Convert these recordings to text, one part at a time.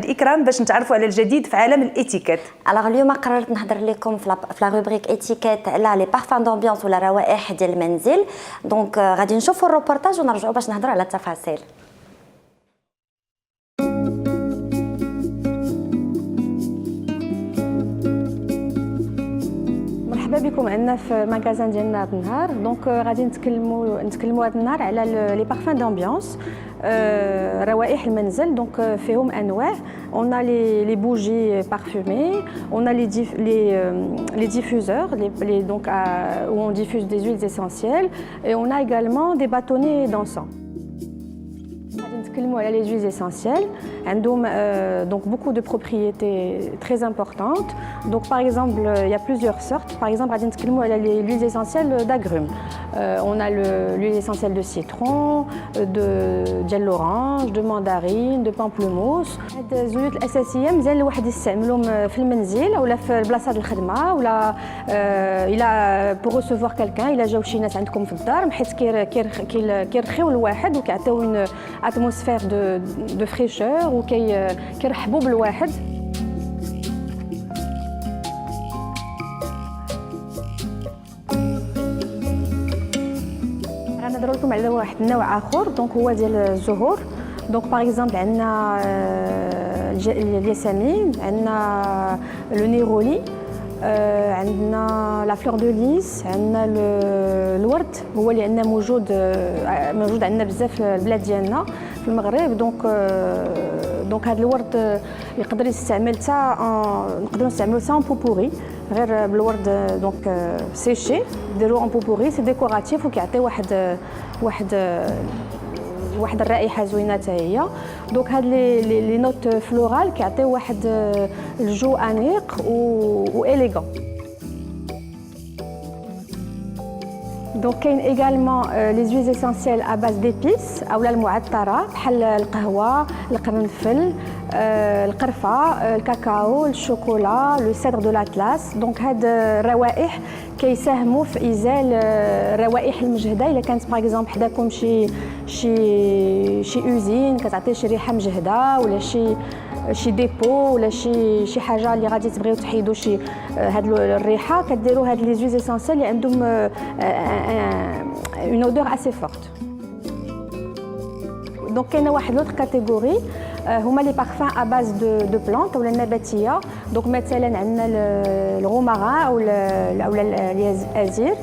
إكرام باش نتعرفوا على الجديد في عالم الاتيكيت. الوغ اليوم قررت نهضر لكم في لا روبريك اتيكيت على لي بارفان دومبيونس ولا روائح ديال المنزل. دونك غادي نشوفوا الروبورتاج ونرجعوا باش نهضروا على التفاصيل. مرحبا بكم عندنا في ماغازان ديالنا هذا النهار. دونك غادي نتكلموا هذا النهار على لي بارفان دومبيونس، روائح المنزل. دونك فيهم انواع. on a les bougies parfumées, on a les diffuseurs donc où on diffuse des huiles essentielles, et on a également des bâtonnets d'encens. نتكلموا على les huiles essentielles. عندهم donc beaucoup de propriétés très importantes. Donc par exemple, il y a plusieurs sortes. Par exemple, غادي نتكلموا على les huiles essentielles d'agrumes. On a l'huile essentielle de citron, de l'orange, de mandarine, de pamplemousse. هاد الزيوت الاساسيه مزيان الواحد يستعملهم في المنزل ولا في بلاصه الخدمه ولا الى pour recevoir quelqu'un الا جاو شي ناس عندكم في الدار، حيت كيرخيو الواحد وكيعطيو une atmosphère de fraîcheur وكيرحبوا بالواحد. غنهضروا لكم على واحد النوع اخر، دونك هو ديال الزهور. دونك باغ اكزومبل عندنا الياسمين، عندنا لو نيرولي، عندنا لا فلور دو ليس، عندنا الورد هو اللي عندنا موجود عندنا بزاف في البلاد ديالنا في المغرب. دونك هذا الورد يقدر يستعمل نقدروا نستعملوا حتى ان بوبوري غير بالورد. دونك سيشي ديروا ان بوبوري، سي ديكوراتيف وكيعطي واحد الرائحه زوينه حتى هي. دونك هاد لي نوت فلورال كيعطيو واحد الجو انيق و اليغون. دونك كاين ايغالمون لي زويز اسونسييل ا باز ديبيس اولا المعطره بحال القهوه، القرنفل، القرفه، الكاكاو، الشوكولا، لو سيدر دو لاطلاس. دونك هاد الروائح كيساهموا في ازاله الروائح المجهده. الا كانت باغ اكزومبل حداكم شي اوزين كتعطي شي ريحه مجهده، ولا شي ديبو، ولا شي حاجه اللي غادي تبغيو تحيدوا شي هاد الريحه، كديروا هاد لي زويز اسونسييل اللي عندهم اون اودور اسي فورت. دونك كاينه واحد لوطر كاتيجوري هما لي بارفان ا باز دو بلانت ولا النباتيه. دونك مثلا عندنا الغومارا اولا الازير،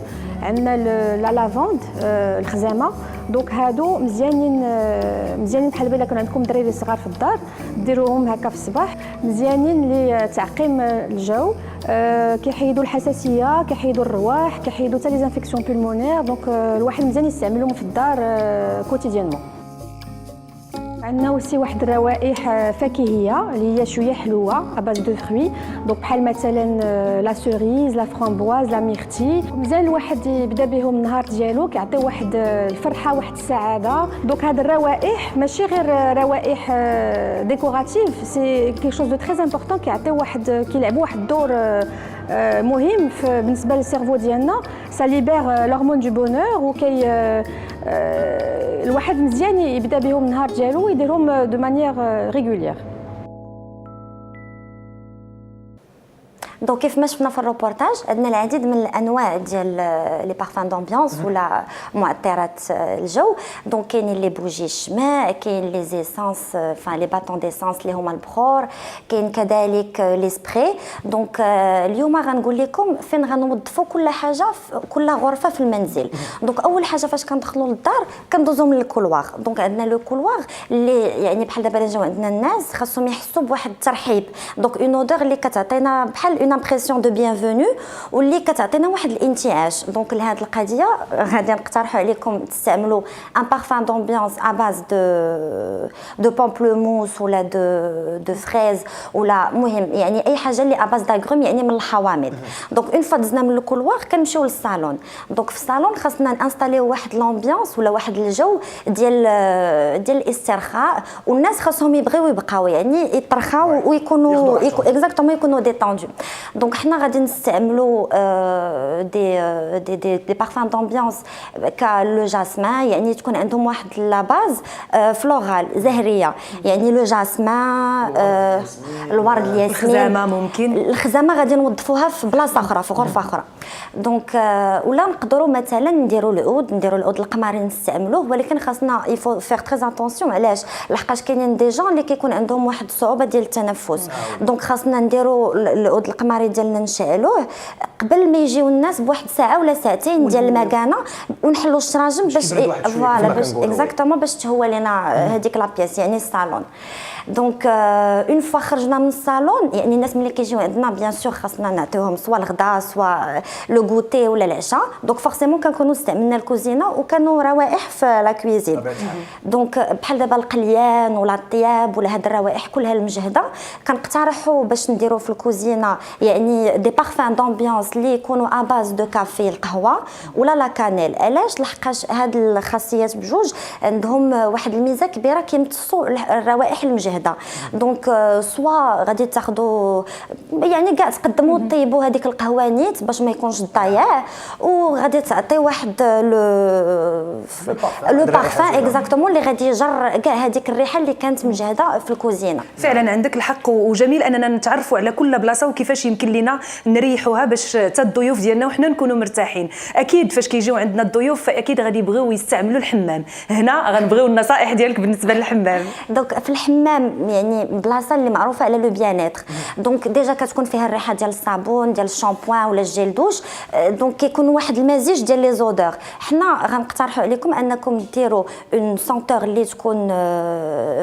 عندنا لا لافوند، الخزامه. دونك هادو مزيانين بحال الا كان عندكم دراري صغار في الدار ديروهم هكا في الصباح، مزيانين لتعقيم الجو، كيحيدوا الحساسيه، كيحيدوا الرواح، كيحيدوا حتى لي انفيكسيون بولمونير. دونك الواحد مزيان يستعملهم في الدار كوتيديانمون. عندنا aussi واحد الروائح فاكهيه اللي هي شويه حلوه اباز دو فروي. دونك بحال مثلا لا سوريز، لا فرامبواز، لا ميرتي. مزيان الواحد يبدا بهم النهار ديالو، كيعطيو واحد الفرحه، واحد السعاده. دونك هاد الروائح ماشي غير روائح ديكوراتيف، سي كيك شوز دو تري امبورطون، كيلعبوا واحد الدور مهم بالنسبه للسيرفو ديالنا. سا ليبير لهرمون دو بونور، وكي الواحد مزيان يبدا بهم النهار ديالو ويديرهم دو مانيير ريغوليير. دونك كيف ما شفنا في الروبورتاج عندنا العديد من الانواع ديال لي بارفان دومبيونس ولا معطرات الجو. دونك كاينين لي بوجي الشماع، كاين لي زيسانس لي باتون ديسانس اللي هما البخور، كاين كذلك لي سبراي. دونك اليوم غنقول لكم فين غنوظفوا كل حاجه في كل غرفه في المنزل. دونك اول حاجه فاش كندخلوا للدار كندوزو من الكولواغ. دونك عندنا لو كولواغ اللي يعني بحال دابا جاو عندنا الناس خاصهم يحسوا بواحد الترحيب. دونك اون اودور اللي كتعطينا بحال une impression de bienvenue واللي كتعطينا واحد الانتعاش. دونك لهاد القضيه غادي نقترحوا عليكم تستعملوا ان بارفان دومبيونس ا باز دو بامبلوموس ولا دو فريز، ولا مهم يعني اي حاجه اللي ا باز داغروم يعني من الحوامض. دونك اون فوا دزنا من الكولواغ كنمشيو للصالون. دونك في الصالون خاصنا نانستاليو واحد لامبيونس ولا واحد الجو ديال الاسترخاء، والناس خاصهم يبغيو يبقاو يعني يترخاو ويكونوا اكزاكتومون يكونوا ديتوندو. دونك حنا غادي نستعملوا دي بارفان دامبيونس كلو جاسمان، يعني تكون عندهم واحد لا باز فلورال زهريه، يعني لو جاسمان، الورد الياسمين، الخزامه ممكن الخزامه غادي نوظفوها في بلاصه اخرى في غرفه اخرى. دونك ولا نقدروا مثلا نديروا العود القمري نستعملوه، ولكن خاصنا يفو فيغ تري اتونسيون. علاش؟ لحقاش كاينين دي جون اللي كيكون عندهم واحد الصعوبه ديال التنفس، دونك خاصنا نديروا العود القمري ديالنا نشعلوه قبل ما يجيو الناس بواحد ساعه ولا ساعتين ديال المكانه، ونحلوا الشراجم باش فوالا باش اكزاكتومون باش تهوى لنا هذيك لا بياس يعني الصالون. دونك اون فوا خرجنا من الصالون، يعني الناس ملي كيجيو عندنا بيان سور خاصنا نعطيوهم سوا الغداء سوا لو غوتي ولا العشاء، دونك فورسيمون كنكونوا استعملنا الكوزينه وكانوا روائح في لا كويزين. دونك بحال دابا القليان ولا الطياب ولا هاد الروائح كلها المجهده كنقترحوا باش نديروا في الكوزينه يعني دي بارفان دامبيونس اللي يكونوا ا باز دو كافي القهوه ولا لا كانيل. علاش؟ لحقاش هاد الخاصيات بجوج عندهم واحد الميزه كبيره كيمتصوا الروائح المجهده. دونك سوا غادي تاخذوا يعني كاع تقدموا طيبوا هذيك القهوانيت باش ما يكونش الضياع، وغادي تعطي واحد لو بارفان اكزاكتومون اللي غادي يجر كاع هذيك الريحه اللي كانت مجهده في الكوزينه. فعلا عندك الحق، وجميل اننا نتعرفوا على كل بلاصه وكيفاش يمكن لنا نريحوها باش حتى الضيوف ديالنا وحنا نكونوا مرتاحين. اكيد فاش كيجيو عندنا الضيوف فاكيد غادي يبغيو يستعملوا الحمام، هنا غنبغيو النصائح ديالك بالنسبه للحمام. دونك في الحمام يعني بلاصه اللي معروفه على لو بيانيتر، دونك ديجا كتكون فيها الريحه ديال الصابون ديال الشامبوان ولا الجيل دوش، دونك كيكون واحد المزيج ديال لي زودور. حنا غنقترحوا عليكم انكم ديروا اون سونتور اللي تكون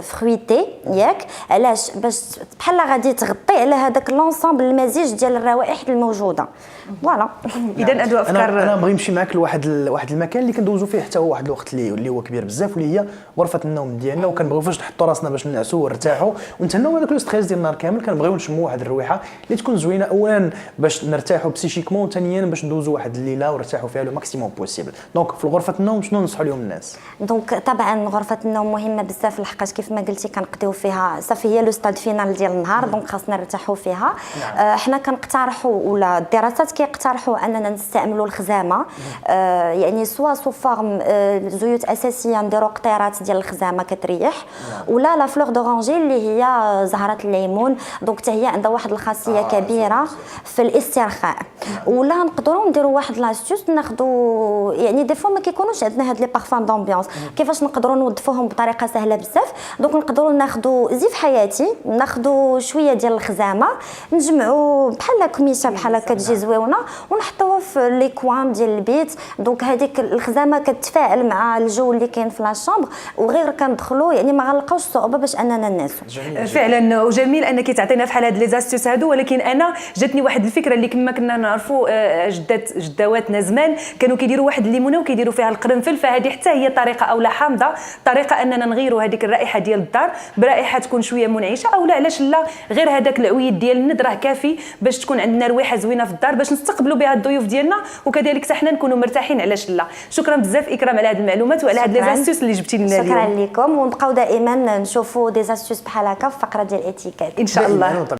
فرويتي، ياك؟ علاش؟ باش بحال غادي تغطي على هذاك لونسومبل المزيج ديال الروائح الموجوده. فوالا. اذا هادو افكار. انا بغي نمشي معاك لواحد المكان اللي كندوزو فيه حتى هو واحد الوقت اللي هو كبير بزاف، واللي هي غرفه النوم ديالنا، وكنبغيو فاش نحطوا راسنا باش نعسوا ونرتاحوا ونتهناو هذاك لو ستريس ديال النهار كامل، كنبغيو نشموا واحد الرويحه اللي تكون زوينه، اولا باش نرتاحوا بسيشيكمون، وثانيا باش ندوزوا واحد الليله ونرتاحوا فيها لو ماكسيموم بوسيبل. دونك في غرفه النوم شنو ننصحوا اليوم الناس؟ دونك طبعا غرفه النوم مهمه بزاف، لحقاش كيف ما قلتي كنقضيو فيها صافي هي لو ستاد فينال ديال النهار، دونك خاصنا نرتاحوا فيها. حنا كنقترحوا ولا الدراسات كيقترحوا اننا نستعملوا الخزامه، يعني سوا سو فورم زيوت اساسيه نديروا قطيرات ديال الخزامه كتريح، ولا لا فلور دورانجي اللي هي زهره الليمون، دونك حتى هي عندها واحد الخاصيه كبيره في الاسترخاء. ولا نقدروا نديروا واحد لاستيوس، ناخذوا يعني دي فوا ما كيكونوش عندنا هاد لي بارفان دامبيونس، كيفاش نقدروا نوظفوهم بطريقه سهله بزاف. دونك نقدروا ناخذوا زيف حياتي، ناخذوا شويه ديال الخزامه، نجمعوا بحال كميشه بحال هكا تجي زويونه ونحطوها في لي كوان ديال البيت. دونك هذيك الخزامه كتفاعل مع الجو اللي كاين في لاشامبر، وغير كندخلوا يعني ما غنلقاوش صعوبه باش اننا ننعسوا. فعلا، وجميل انك تعطينا بحال هاد لي زاستيوس هادو، ولكن انا جاتني واحد الفكره اللي كما كنا نعرفوا جداواتنا زمان كانوا كيديروا واحد الليمونه وكيديروا فيها القرنفل، فهذه حتى هي طريقه اولا حامضه، طريقه اننا نغيروا هذيك الرائحه ديال الدار برائحه تكون شويه منعشه، او لا علاش لا غير هذاك العويد ديال الند راه كافي باش تكون عندنا رويحه زوينه في الدار باش نستقبلوا بها الضيوف ديالنا، وكذلك حتى حنا نكونوا مرتاحين. علاش لا. شكرا بزاف اكرام على هذه المعلومات وعلى هاد لي زاستيوس اللي جبتي لنا اليوم. شكرا لكم، ونبقاو دائما نشوفوا دي زاستيوس بحال هكا في فقره ديال الاتيكيت ان شاء الله.